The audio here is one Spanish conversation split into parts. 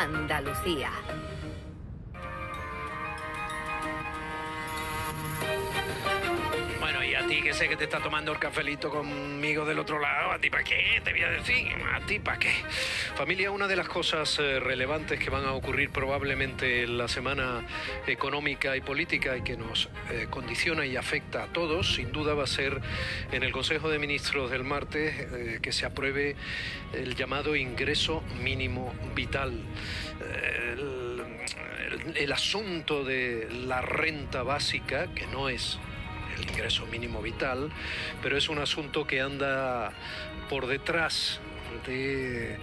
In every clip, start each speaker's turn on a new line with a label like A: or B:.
A: Andalucía.
B: Bueno, y a ti que sé que te está tomando el cafelito conmigo del otro lado, ¿a ti para qué? Te voy a decir, ¿a ti para qué? Familia, una de las cosas relevantes que van a ocurrir probablemente en la semana económica y política y que nos condiciona y afecta a todos, sin duda va a ser en el Consejo de Ministros del martes que se apruebe el llamado ingreso mínimo vital. El asunto de la renta básica, que no es el ingreso mínimo vital, pero es un asunto que anda por detrás de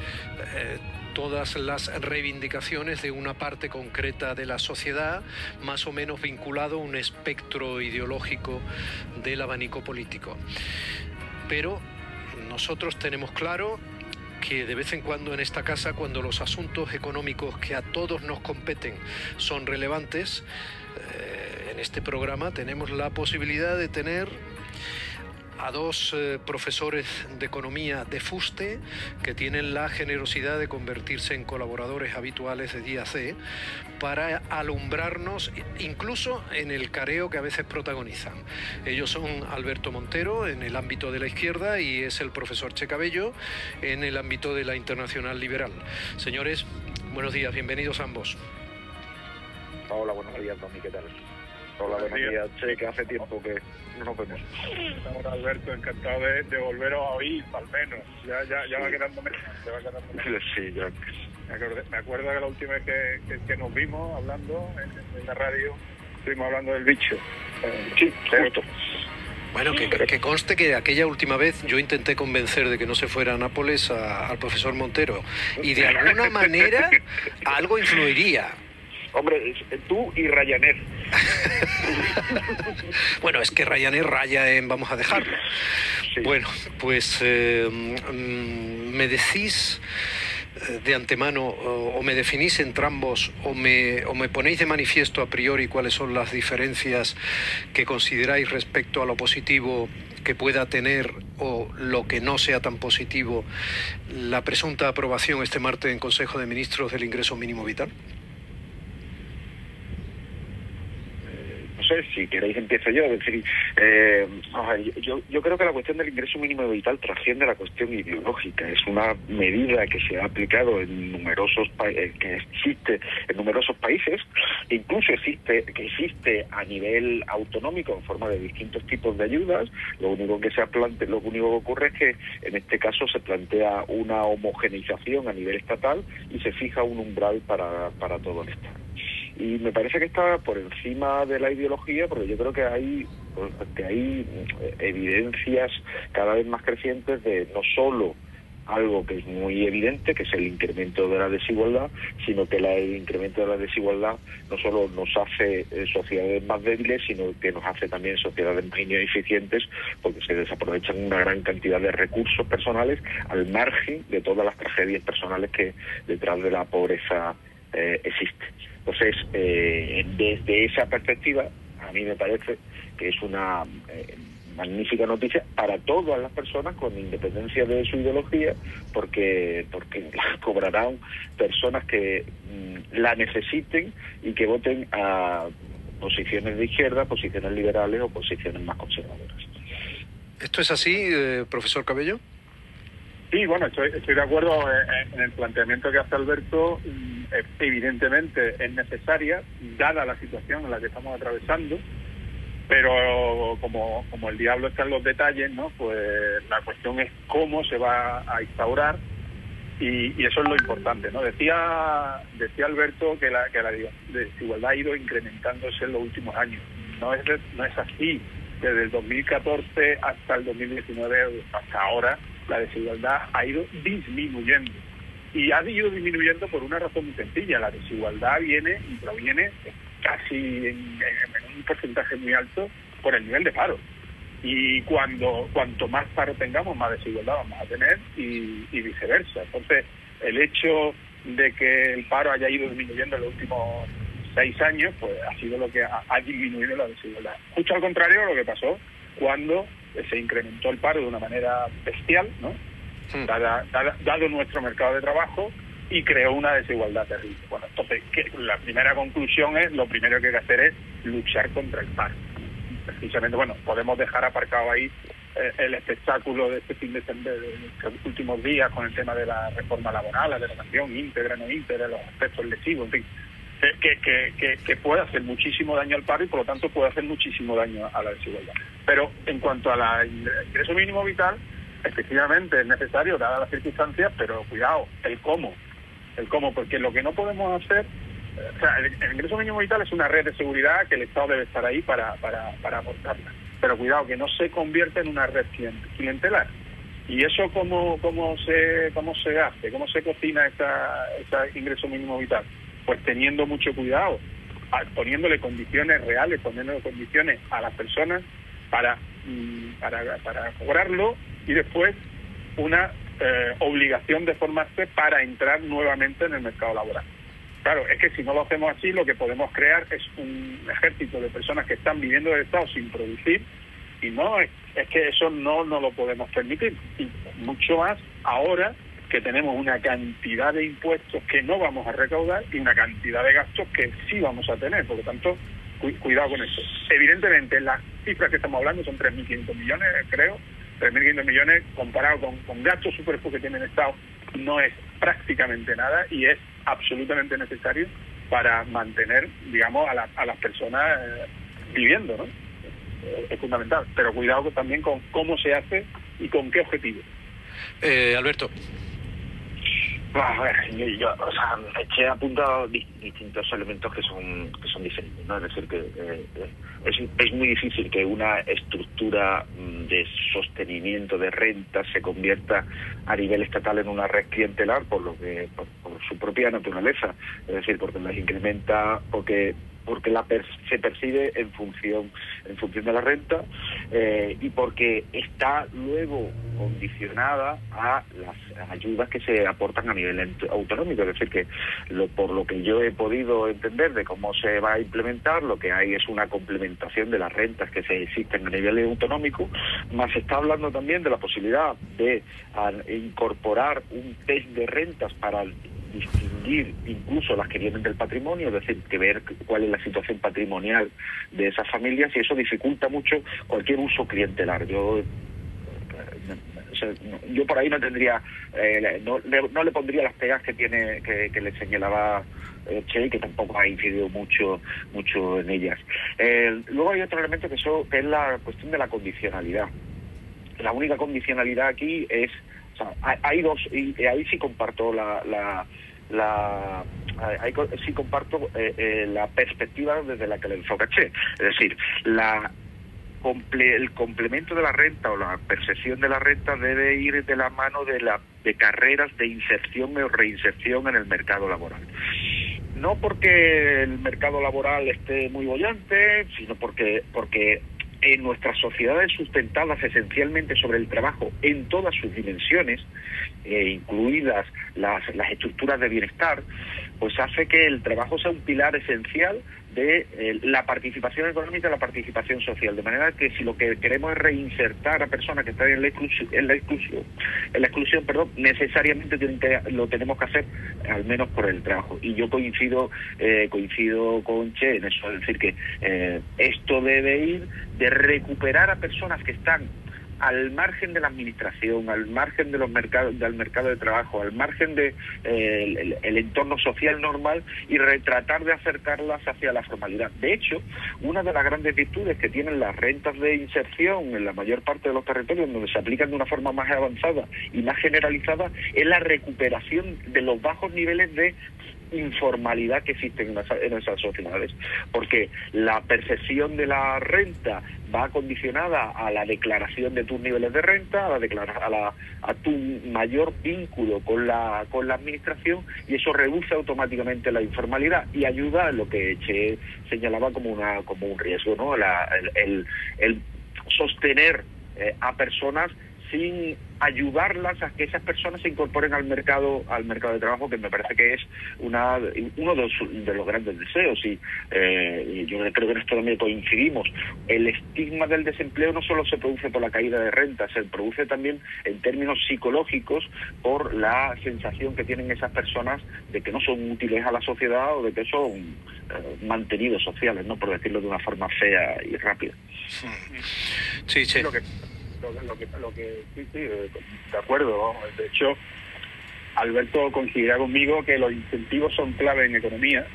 B: todas las reivindicaciones de una parte concreta de la sociedad, más o menos vinculado a un espectro ideológico del abanico político. Pero nosotros tenemos claro que de vez en cuando en esta casa, cuando los asuntos económicos que a todos nos competen son relevantes, en este programa tenemos la posibilidad de tener a dos profesores de economía de fuste que tienen la generosidad de convertirse en colaboradores habituales de Día C para alumbrarnos incluso en el careo que a veces protagonizan. Ellos son Alberto Montero en el ámbito de la izquierda y es el profesor Che Cabello en el ámbito de la Internacional Liberal. Señores, buenos días, bienvenidos ambos.
C: Hola, buenos días, Tony, ¿qué tal? Hola, buenos días, Che, que hace tiempo que no nos vemos.
D: Hola, Alberto, encantado de volveros a oír, al menos. Ya va quedando menos.
C: Sí, ya.
D: Me acuerdo que la última vez que nos vimos hablando en la radio, estuvimos hablando del bicho.
C: Sí, justo.
B: Bueno, que conste que aquella última vez yo intenté convencer de que no se fuera a Nápoles al profesor Montero y de alguna manera algo influiría.
C: Hombre, tú y Ryanair.
B: Bueno, es que Ryanair raya en vamos a dejarlo. Sí. Bueno, pues me decís de antemano o me definís entrambos o me ponéis de manifiesto a priori cuáles son las diferencias que consideráis respecto a lo positivo que pueda tener o lo que no sea tan positivo la presunta aprobación este martes en Consejo de Ministros del ingreso mínimo vital.
C: No sé, si queréis empiezo yo. Es decir, yo creo que la cuestión del ingreso mínimo vital trasciende la cuestión ideológica. Es una medida que se ha aplicado en numerosos que existe en numerosos países, incluso existe a nivel autonómico en forma de distintos tipos de ayudas. Lo único que ocurre es que en este caso se plantea una homogeneización a nivel estatal y se fija un umbral para todo el Estado. Y me parece que está por encima de la ideología, porque yo creo que hay evidencias cada vez más crecientes de no solo algo que es muy evidente, que es el incremento de la desigualdad, sino que el incremento de la desigualdad no solo nos hace sociedades más débiles, sino que nos hace también sociedades más ineficientes, porque se desaprovechan una gran cantidad de recursos personales al margen de todas las tragedias personales que detrás de la pobreza existen. Entonces, desde esa perspectiva, a mí me parece que es una magnífica noticia para todas las personas, con independencia de su ideología, porque la cobrarán personas que la necesiten y que voten a posiciones de izquierda, posiciones liberales o posiciones más conservadoras.
B: ¿Esto es así, profesor Cabello?
D: Sí, bueno, estoy de acuerdo en el planteamiento que hace Alberto. Evidentemente es necesaria, dada la situación en la que estamos atravesando, pero como el diablo está en los detalles, ¿no? Pues la cuestión es cómo se va a instaurar y eso es lo importante, ¿no? Decía Alberto que la desigualdad ha ido incrementándose en los últimos años. No es así. Desde el 2014 hasta el 2019, hasta ahora, la desigualdad ha ido disminuyendo. Y ha ido disminuyendo por una razón muy sencilla. La desigualdad proviene casi en un porcentaje muy alto por el nivel de paro. Y cuanto más paro tengamos, más desigualdad vamos a tener y viceversa. Entonces, el hecho de que el paro haya ido disminuyendo en los últimos 6 años, pues ha sido lo que ha disminuido la desigualdad. Justo al contrario de lo que pasó cuando se incrementó el paro de una manera bestial, ¿no? Dado nuestro mercado de trabajo, y creó una desigualdad terrible. Bueno, entonces la primera conclusión es, lo primero que hay que hacer es luchar contra el paro. Precisamente, bueno, podemos dejar aparcado ahí el espectáculo de este fin de estos últimos días con el tema de la reforma laboral, la derogación íntegra, no íntegra, los aspectos lesivos, en fin, que puede hacer muchísimo daño al paro y por lo tanto puede hacer muchísimo daño a la desigualdad. Pero en cuanto al ingreso mínimo vital, efectivamente es necesario, dadas las circunstancias, pero cuidado, el cómo, porque lo que no podemos hacer, o sea, el ingreso mínimo vital es una red de seguridad que el Estado debe estar ahí para aportarla. Pero cuidado, que no se convierta en una red clientelar. ¿Y eso cómo se hace? ¿Cómo se cocina ese ingreso mínimo vital? Pues teniendo mucho cuidado, poniéndole condiciones reales, poniéndole condiciones a las personas para cobrarlo, y después una obligación de formarse para entrar nuevamente en el mercado laboral. Claro, es que si no lo hacemos así, lo que podemos crear es un ejército de personas que están viviendo del Estado sin producir, y no, es que eso no lo podemos permitir. Y mucho más ahora que tenemos una cantidad de impuestos que no vamos a recaudar y una cantidad de gastos que sí vamos a tener. Por lo tanto, cuidado con eso. Evidentemente, las cifras que estamos hablando son 3.500 millones, creo. 3.500 millones comparado con gastos superfluos que tiene el Estado no es prácticamente nada, y es absolutamente necesario para mantener, digamos, a las personas viviendo, ¿no? Es fundamental, pero cuidado también con cómo se hace y con qué objetivo.
B: Alberto.
C: A ver, he apuntado distintos elementos que son diferentes, ¿no? Es decir, que es muy difícil que una estructura de sostenimiento de rentas se convierta a nivel estatal en una red clientelar por su propia naturaleza, es decir, porque las incrementa, porque se percibe en función de la renta, y porque está luego condicionada a las ayudas que se aportan a nivel autonómico. Es decir, que por lo que yo he podido entender de cómo se va a implementar, lo que hay es una complementación de las rentas que se existen a nivel autonómico, más se está hablando también de la posibilidad de incorporar un test de rentas para distinguir incluso las que vienen del patrimonio, es decir, que ver cuál es la situación patrimonial de esas familias, y eso dificulta mucho cualquier uso clientelar. Yo por ahí no tendría, no le pondría las pegas que tiene, que le señalaba Che, que tampoco ha incidido mucho en ellas. Luego hay otro elemento que es la cuestión de la condicionalidad. La única condicionalidad aquí es, o sea, hay dos, y ahí sí comparto sí comparto la perspectiva desde la que le enfoca Che. Es decir, el complemento de la renta o la percepción de la renta debe ir de la mano de carreras de inserción o reinserción en el mercado laboral. No porque el mercado laboral esté muy bollante, sino porque en nuestras sociedades sustentadas esencialmente sobre el trabajo en todas sus dimensiones, incluidas las estructuras de bienestar, pues hace que el trabajo sea un pilar esencial de la participación económica y la participación social, de manera que si lo que queremos es reinsertar a personas que están en la exclusión, necesariamente lo tenemos que hacer al menos por el trabajo. Y yo coincido con Che en eso, es decir, que esto debe ir de recuperar a personas que están al margen de la administración, al margen de del mercado de trabajo, al margen de el entorno social normal, y tratar de acercarlas hacia la formalidad. De hecho, una de las grandes virtudes que tienen las rentas de inserción en la mayor parte de los territorios donde se aplican de una forma más avanzada y más generalizada es la recuperación de los bajos niveles de informalidad que existen en esas sociedades, porque la percepción de la renta va condicionada a la declaración de tus niveles de renta, a tu mayor vínculo con la administración, y eso reduce automáticamente la informalidad y ayuda a lo que Che señalaba como un riesgo, ¿no? El sostener a personas sin ayudarlas a que esas personas se incorporen al mercado de trabajo, que me parece que es uno de los grandes deseos. Y yo creo que en esto también coincidimos. El estigma del desempleo no solo se produce por la caída de renta, se produce también en términos psicológicos por la sensación que tienen esas personas de que no son útiles a la sociedad o de que son mantenidos sociales, ¿no?, por decirlo de una forma fea y rápida.
B: Sí.
D: Sí, de acuerdo, ¿no? De hecho, Alberto coincidirá conmigo que los incentivos son clave en economía.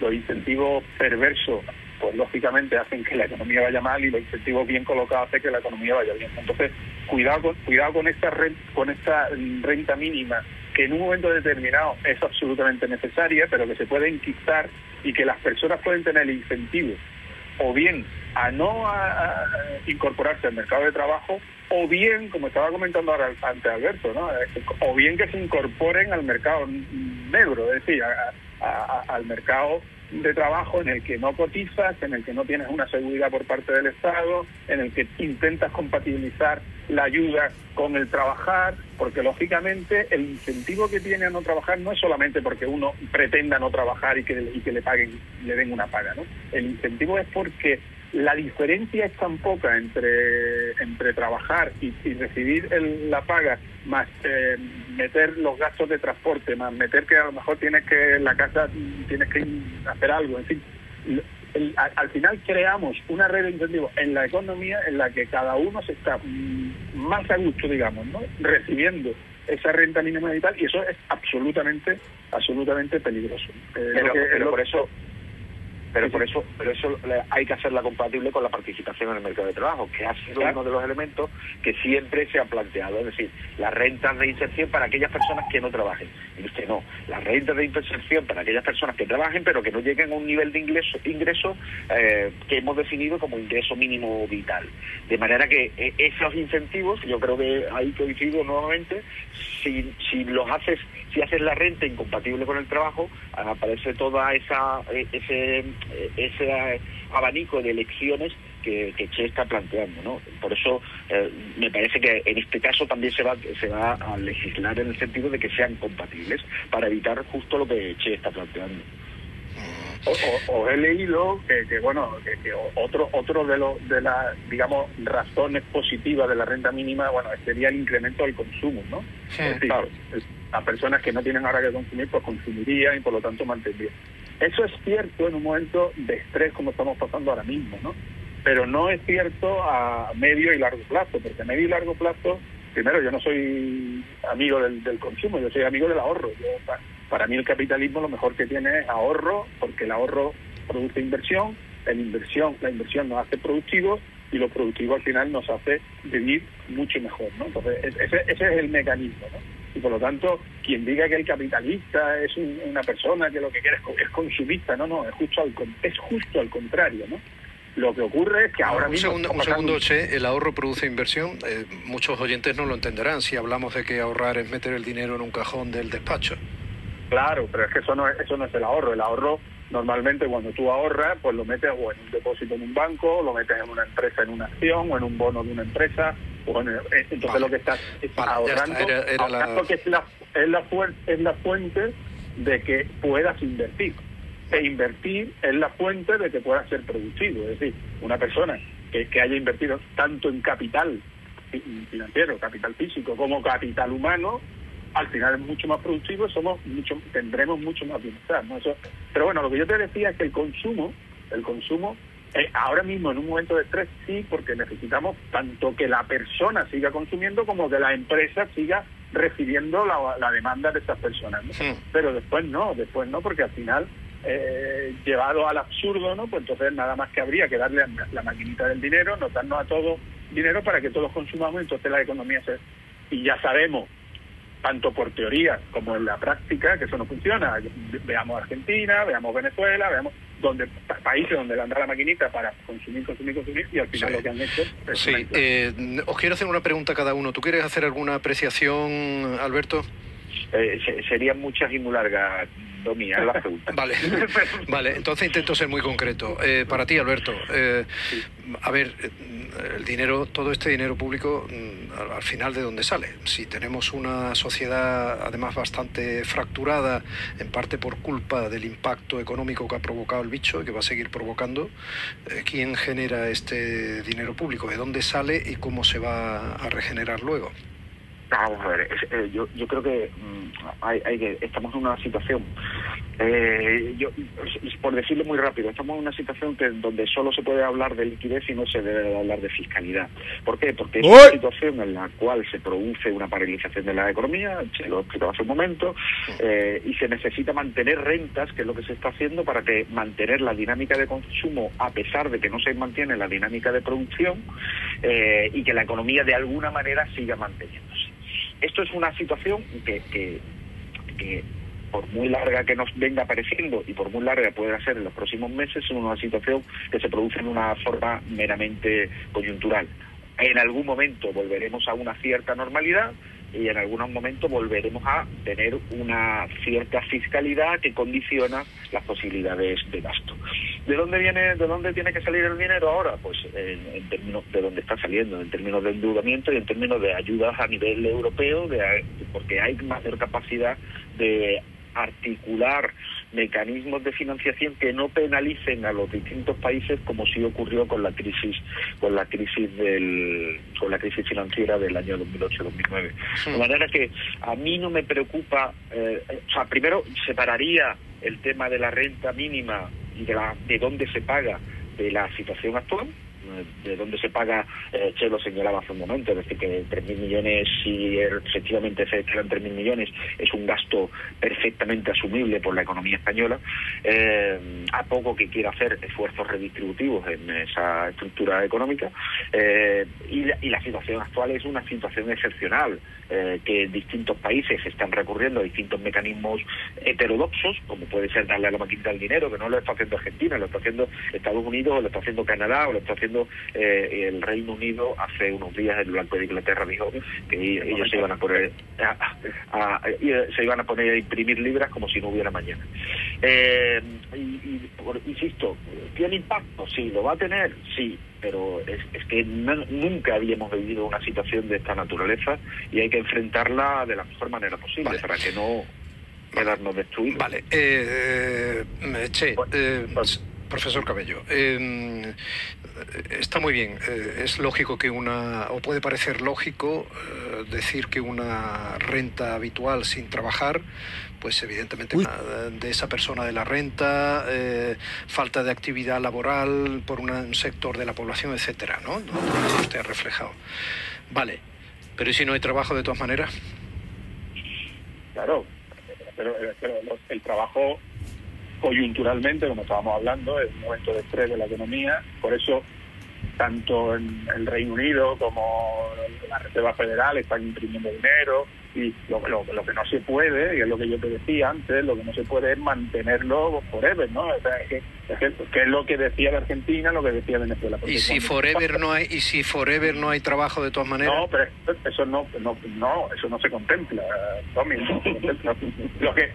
D: Los incentivos perversos, pues lógicamente hacen que la economía vaya mal, y los incentivos bien colocados hacen que la economía vaya bien. Entonces, cuidado con esta renta mínima, que en un momento determinado es absolutamente necesaria, pero que se puede enquistar y que las personas pueden tener el incentivo o bien a no incorporarse al mercado de trabajo, o bien, como estaba comentando ahora antes Alberto, ¿no?, o bien que se incorporen al mercado negro, es decir, al mercado de trabajo en el que no cotizas, en el que no tienes una seguridad por parte del Estado, en el que intentas compatibilizar la ayuda con el trabajar, porque lógicamente el incentivo que tiene a no trabajar no es solamente porque uno pretenda no trabajar y que le paguen, le den una paga, ¿no? El incentivo es porque la diferencia es tan poca entre trabajar y recibir la paga, más meter los gastos de transporte, más meter que a lo mejor tienes que hacer algo, en fin. Al final creamos una red de incentivos en la economía en la que cada uno se está más a gusto, digamos, ¿no?, recibiendo esa renta mínima vital, y eso es absolutamente peligroso.
C: Pero por eso hay que hacerla compatible con la participación en el mercado de trabajo, que ha sido uno de los elementos que siempre se ha planteado. Es decir, las rentas de inserción para aquellas personas que no trabajen. Y usted no, las rentas de inserción para aquellas personas que trabajen, pero que no lleguen a un nivel de ingreso que hemos definido como ingreso mínimo vital. De manera que esos incentivos, yo creo que ahí coincido nuevamente, si haces la renta incompatible con el trabajo, aparece toda ese abanico de elecciones que Che está planteando, ¿no? Por eso me parece que en este caso también se va a legislar en el sentido de que sean compatibles, para evitar justo lo que Che está planteando.
D: Os he leído que otro de las, digamos, razones positivas de la renta mínima, sería el incremento del consumo, ¿no?
B: Sí.
D: Es decir, claro, las personas que no tienen ahora que consumir, pues consumirían y por lo tanto mantendrían. Eso es cierto en un momento de estrés como estamos pasando ahora mismo, ¿no? Pero no es cierto a medio y largo plazo, porque a medio y largo plazo, primero, yo no soy amigo del consumo, yo soy amigo del ahorro. Para mí el capitalismo lo mejor que tiene es ahorro, porque el ahorro produce inversión, la inversión nos hace productivos, y lo productivo al final nos hace vivir mucho mejor, ¿no? Entonces, ese es el mecanismo, ¿no? Y por lo tanto, quien diga que el capitalista es una persona que lo que quiere es consumista, no, es justo al contrario, ¿no? Lo que ocurre es que ahora mismo...
B: Un segundo, Che, el ahorro produce inversión. Muchos oyentes no lo entenderán si hablamos de que ahorrar es meter el dinero en un cajón del despacho.
D: Claro, pero es que eso no es el ahorro. El ahorro, normalmente cuando tú ahorras, pues lo metes o en un depósito en un banco, o lo metes en una empresa, en una acción, o en un bono de una empresa. Entonces vale. Lo que estás ahorrando, que es la fuente de que puedas invertir. E invertir es la fuente de que puedas ser productivo. Es decir, una persona que haya invertido tanto en capital financiero, capital físico, como capital humano, al final es mucho más productivo, tendremos mucho más bienestar, ¿no? Pero bueno, lo que yo te decía es que el consumo ahora mismo en un momento de estrés sí, porque necesitamos tanto que la persona siga consumiendo como que la empresa siga recibiendo la demanda de esas personas, ¿no? Sí. Pero después no, porque al final llevado al absurdo, ¿no? Pues entonces nada más que habría que darle la maquinita del dinero, nos darnos a todos dinero para que todos consumamos, entonces la economía y ya sabemos, tanto por teoría como en la práctica, que eso no funciona. Veamos Argentina, veamos Venezuela, veamos países donde le han dado la maquinita para consumir, y al final lo que han hecho es...
B: Sí, os quiero hacer una pregunta a cada uno. ¿Tú quieres hacer alguna apreciación, Alberto?
C: serían muchas y muy largas, Domi, a la pregunta.
B: Vale, entonces intento ser muy concreto. Para ti, Alberto,
C: Sí.
B: a ver, el dinero, todo este dinero público, al final, ¿de dónde sale? Si tenemos una sociedad además bastante fracturada, en parte por culpa del impacto económico que ha provocado el bicho y que va a seguir provocando, ¿quién genera este dinero público? ¿De dónde sale y cómo se va a regenerar luego?
C: Vamos a ver, yo creo que estamos en una situación, por decirlo muy rápido, estamos en una situación donde solo se puede hablar de liquidez y no se debe hablar de fiscalidad. ¿Por qué? Porque es una situación en la cual se produce una paralización de la economía, se lo he explicado hace un momento, y se necesita mantener rentas, que es lo que se está haciendo, para que mantener la dinámica de consumo, a pesar de que no se mantiene la dinámica de producción, y que la economía de alguna manera siga manteniéndose. Esto es una situación que por muy larga que nos venga pareciendo y por muy larga pueda ser en los próximos meses, es una situación que se produce en una forma meramente coyuntural. En algún momento volveremos a una cierta normalidad y en algunos momentos volveremos a tener una cierta fiscalidad que condiciona las posibilidades de gasto. ¿De dónde tiene que salir el dinero ahora? Pues en términos de dónde está saliendo, en términos de endeudamiento y en términos de ayudas a nivel europeo, porque hay mayor capacidad de articular mecanismos de financiación que no penalicen a los distintos países, como sí ocurrió con la crisis financiera del año 2008-2009. De manera que a mí no me preocupa, primero separaría el tema de la renta mínima y de dónde se paga de la situación actual. De dónde se paga, Che lo señalaba hace un momento, es decir, que 3.000 millones, si efectivamente se quedan 3.000 millones, es un gasto perfectamente asumible por la economía española, a poco que quiera hacer esfuerzos redistributivos en esa estructura económica, y la situación actual es una situación excepcional, que distintos países están recurriendo a distintos mecanismos heterodoxos, como puede ser darle a la maquinita el dinero, que no lo está haciendo Argentina, lo está haciendo Estados Unidos, lo está haciendo Canadá, o lo está haciendo el Reino Unido. Hace unos días el Banco de Inglaterra dijo que ellos se iban a poner a imprimir libras como si no hubiera mañana. Insisto, ¿tiene impacto? Sí. ¿Lo va a tener? Sí. Pero es que nunca habíamos vivido una situación de esta naturaleza y hay que enfrentarla de la mejor manera posible, para que no quedarnos destruidos.
B: Vale. Profesor Cabello, está muy bien. Es lógico que o puede parecer lógico decir que una renta habitual sin trabajar, pues evidentemente de esa persona de la renta, falta de actividad laboral por un sector de la población, etcétera, ¿no? Todo usted ha reflejado. Vale, pero ¿y si no hay trabajo de todas maneras?
D: Claro, pero el trabajo coyunturalmente, como estábamos hablando, es un momento de estrés de la economía. Por eso tanto en el Reino Unido como la Reserva Federal están imprimiendo dinero, y lo que no se puede, y es lo que yo te decía antes, lo que no se puede es mantenerlo forever, ¿no? O sea, que es lo que decía de Argentina, lo que decía Venezuela.
B: ¿Y si forever no hay trabajo de todas maneras?
D: No, pero eso no se contempla, Tommy, no se contempla. Porque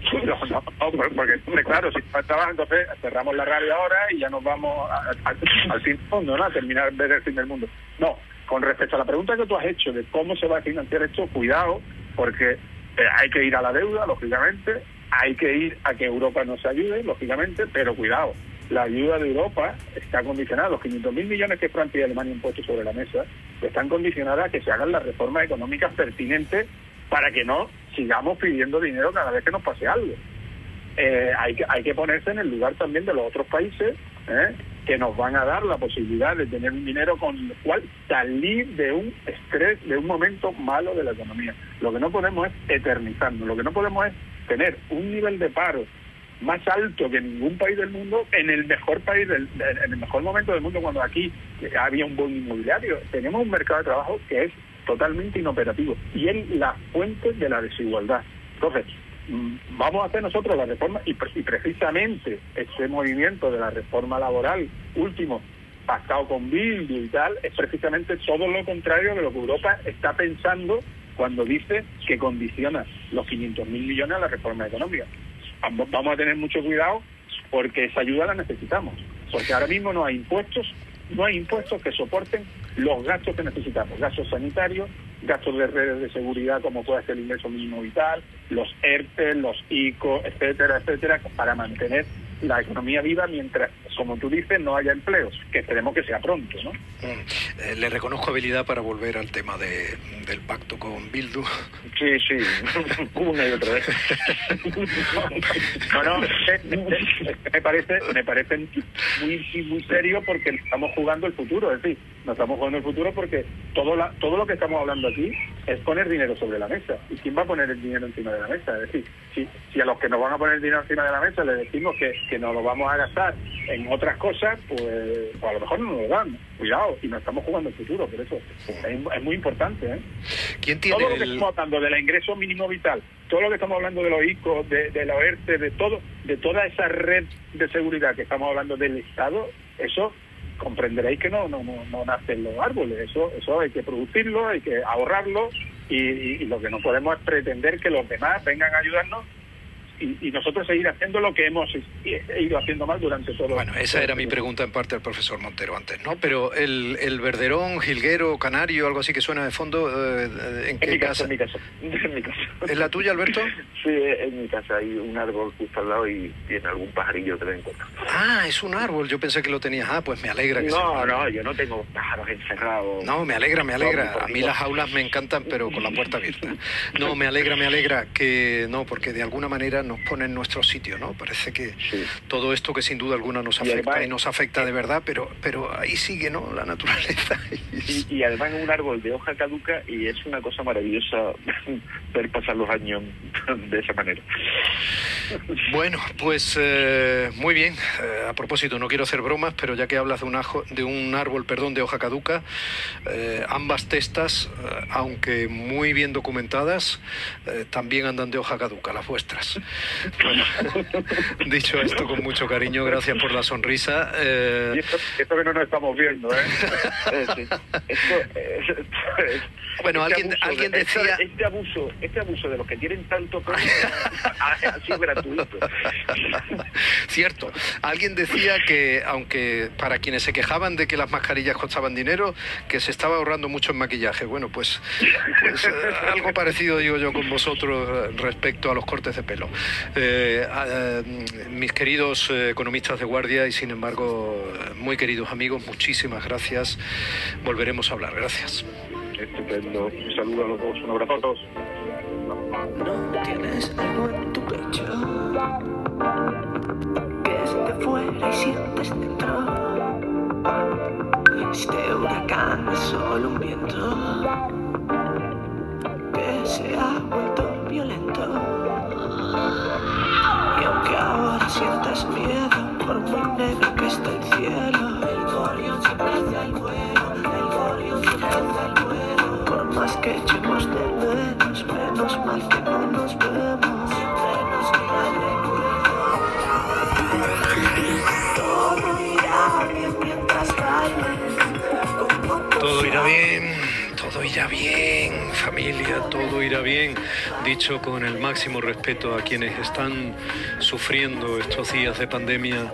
D: claro, si no trabaja, entonces cerramos la radio ahora y ya nos vamos al fin del mundo, ¿no? A terminar de ver el fin del mundo. No, con respecto a la pregunta que tú has hecho de cómo se va a financiar esto, cuidado, porque hay que ir a la deuda, lógicamente, hay que ir a que Europa nos ayude, lógicamente, pero cuidado, la ayuda de Europa está condicionada, los 500.000 millones que Francia y Alemania han puesto sobre la mesa, están condicionadas a que se hagan las reformas económicas pertinentes para que no sigamos pidiendo dinero cada vez que nos pase algo. Hay que ponerse en el lugar también de los otros países, que nos van a dar la posibilidad de tener un dinero con el cual salir de un estrés, de un momento malo de la economía. Lo que no podemos es eternizarnos, lo que no podemos es tener un nivel de paro más alto que en ningún país del mundo, en el mejor país, en el mejor momento del mundo, cuando aquí había un boom inmobiliario. Tenemos un mercado de trabajo que es totalmente inoperativo y es la fuente de la desigualdad. Entonces, vamos a hacer nosotros la reforma, y precisamente ese movimiento de la reforma laboral último, pactado con Bildu y tal, es precisamente todo lo contrario de lo que Europa está pensando cuando dice que condiciona los 500.000 millones a la reforma económica. Vamos a tener mucho cuidado porque esa ayuda la necesitamos, porque ahora mismo no hay impuestos que soporten los gastos que necesitamos, gastos sanitarios, gastos de redes de seguridad como puede ser el ingreso mínimo vital, los ERTE, los ICO, etcétera, etcétera, para mantener la economía viva mientras, como tú dices, no haya empleos, que esperemos que sea pronto, ¿no?
B: Le reconozco habilidad para volver al tema del pacto con Bildu.
C: Sí, una y otra vez.
D: Me parece muy serio porque estamos jugando el futuro, es decir, no estamos jugando el futuro porque todo lo que estamos hablando aquí es poner dinero sobre la mesa. ¿Y quién va a poner el dinero encima de la mesa? Es decir, si a los que nos van a poner el dinero encima de la mesa les decimos que nos lo vamos a gastar en otras cosas, pues a lo mejor no nos lo dan. Cuidado, y nos estamos jugando el futuro, por eso es muy importante, ¿eh?
B: ¿Quién tiene
D: todo lo que estamos hablando del ingreso mínimo vital, todo lo que estamos hablando de los ICO, de la ERTE, de toda esa red de seguridad que estamos hablando del Estado, eso comprenderéis que no nacen los árboles, eso hay que producirlo, hay que ahorrarlo, y lo que no podemos es pretender que los demás vengan a ayudarnos y nosotros seguir haciendo lo que hemos ido haciendo mal durante todo.
B: Bueno, esa era mi pregunta en parte al profesor Montero antes, ¿no? Pero el verderón, jilguero, canario, algo así que suena de fondo, ¿en qué casa?
C: En mi casa.
B: ¿Es la tuya, Alberto?
C: Sí, en mi casa hay un árbol justo al lado y tiene algún pajarillo de vez en cuando.
B: Ah, es un árbol, yo pensé que lo tenías. Ah, pues me alegra que
C: No, yo no tengo pájaros encerrados.
B: No, me alegra. A mí las jaulas me encantan, pero con la puerta abierta. No, me alegra que no, porque de alguna manera nos pone en nuestro sitio, ¿no? Parece que todo esto que sin duda alguna nos afecta y nos afecta de verdad, pero ahí sigue, ¿no? La naturaleza.
C: Y además es un árbol de hoja caduca y es una cosa maravillosa ver pasar los años de esa manera.
B: Bueno, pues muy bien. A propósito, no quiero hacer bromas, pero ya que hablas de un árbol de hoja caduca, ambas testas, aunque muy bien documentadas, también andan de hoja caduca, las vuestras. Bueno, dicho esto con mucho cariño, gracias por la sonrisa.
D: Y esto que no nos estamos viendo, ¿eh?
B: Bueno, alguien decía...
C: Este abuso de los que tienen tanto problema ha sido gratuito.
B: Cierto. Alguien decía que, aunque para quienes se quejaban de que las mascarillas costaban dinero, que se estaba ahorrando mucho en maquillaje. Bueno, pues algo parecido digo yo con vosotros respecto a los cortes de pelo. Mis queridos economistas de guardia y, sin embargo, muy queridos amigos, muchísimas gracias. Volveremos a hablar. Gracias.
C: Estupendo. Un saludo a los dos. Un abrazo a todos.
A: No tienes algo en tu pecho que es de fuera y sientes dentro. Este huracán es solo un viento que se ha vuelto violento. Y aunque ahora sientas miedo, por muy negro que esté el cielo, el gorión siempre hace el vuelo, el gorión siempre hace el vuelo. Por más que echemos de menos mal que no nos vemos, siempre nos queda el recuerdo. Todo irá bien mientras bailen.
B: Todo irá bien, familia, todo irá bien. Dicho con el máximo respeto a quienes están sufriendo estos días de pandemia.